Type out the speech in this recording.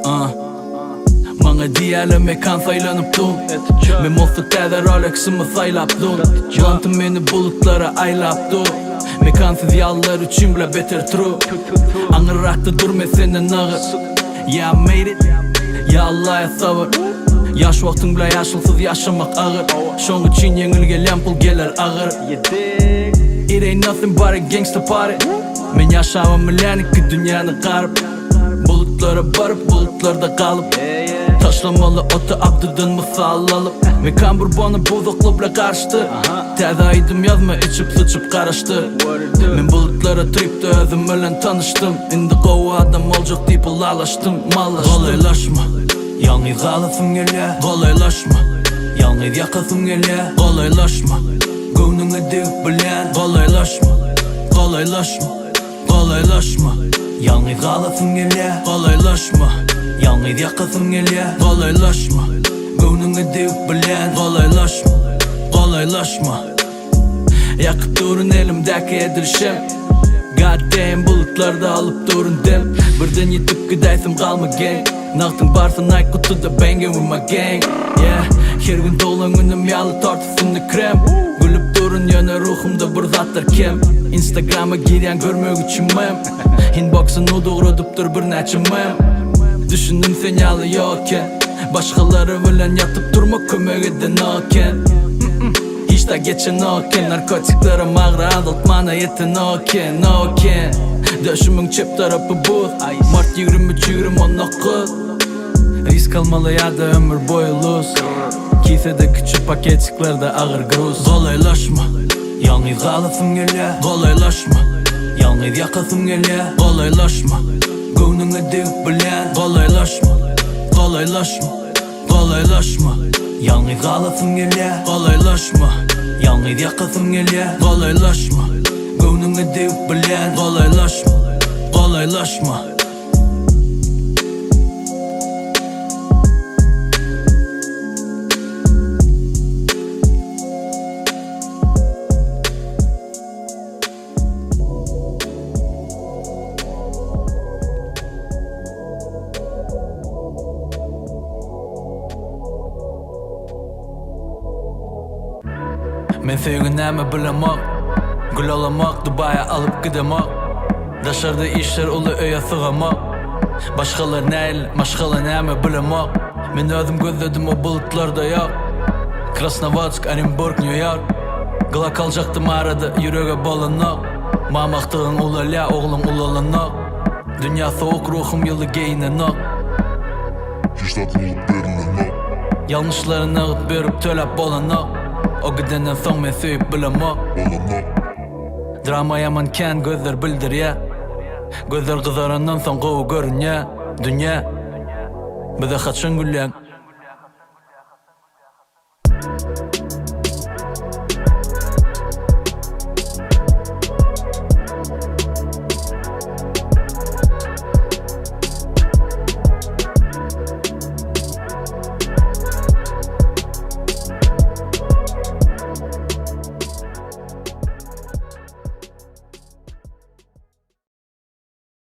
Många diyalar mekan saylanıp dum Men måste täda Rolex'ımı saylap dum Jantım beni bulutlara aylap dum Mekansız yallar üçün bile beter tru Anırrakta durma senden ağır Yeah I made it Ya Allah'a sabır Yaş vaktin bile yaşılsız yaşamak ağır Şoň üçün yeňilgen pul geler ağır It ain't nothing but a gangsta party Men yaşamam bilen ki dünyanı qarıp Bulutlara barıp bulutlarda kalıp Taşlamalı ota abdırdan misal alıp Mekan burbana bozuklu bile karıştı Täzaydım yazma içip sıçıp karıştı Men bulutlara tripte özüm ölen tanıştım Indi qova adam olacak deyip ulalaştım Mallaştım Kolaylaşma Yalnız alasın gele Kolaylaşma Yalnız yakasın gele Kolaylaşma Göwnüňe degip bilen Kolaylaşma Kolaylaşma Kolaylaşma Yalnız alasın gele Kolaylaşma Yalnız yakasın gele Kolaylaşma Göwnüňe degip bilen Kolaylaşma Kolaylaşma Yakıp durun elimdeki edilişim Goddamn bulutlarda alıp durun dem Birden yetip gidaysim kalma gang Naqtın barsa Nike kutuda bangin with my gang Yeah Her gün tolan günüm yalı tartısında krem Gülüp durun yana ruhumda bir zatlar kem Instagram'a giryan görmek için mem Inbox'ını uğradıptır bir neçe mem Düşündüm sen yalı yokken Başkaları bilen yatıp durma kömek eden oken Hiç da geçen oken Narkotiklere mağra adaltmana yeten oken Döşümün çöp tarafı buz Mart 23-29 Risk almalı ya da ömür boyu luz Kisede küçük paketçiklerde ağır gruz Kolaylaşma Yalnız alasın gele Kolaylaşma Yalnız yakasın gele Kolaylaşma Göwnüňe degip bilen Kolaylaşma Kolaylaşma Kolaylaşma Yalnız alasın gele Kolaylaşma Yalnız yakasın gele Kolaylaşma Göwnüňe degip bilen Kolaylaşma Kolaylaşma Men söýgün näme bilemek Gül alamak, Dubaya alıp gidemek Daşarda işler uly öýe sygamak Başgalar näil, maşgala näme bilemek Men özüm gözledim o bulutlarda ýok Krasnovodsk, Orenburg, New York Gıla kaljaktım arada ýürege bolanak Mamakdygyň ulalya, oglum ulalanak Dünya soğuk ruhum ýyly geýnenak Hiçtat olup berilenak Yanlışlaryny agyp berip tölep bolanak O gidenden soň men söýüp bilemek Drama yaman kän gözler bildirýär Gözler gyzarandan soň gowy görünýär Dünya Bize haçan gülýän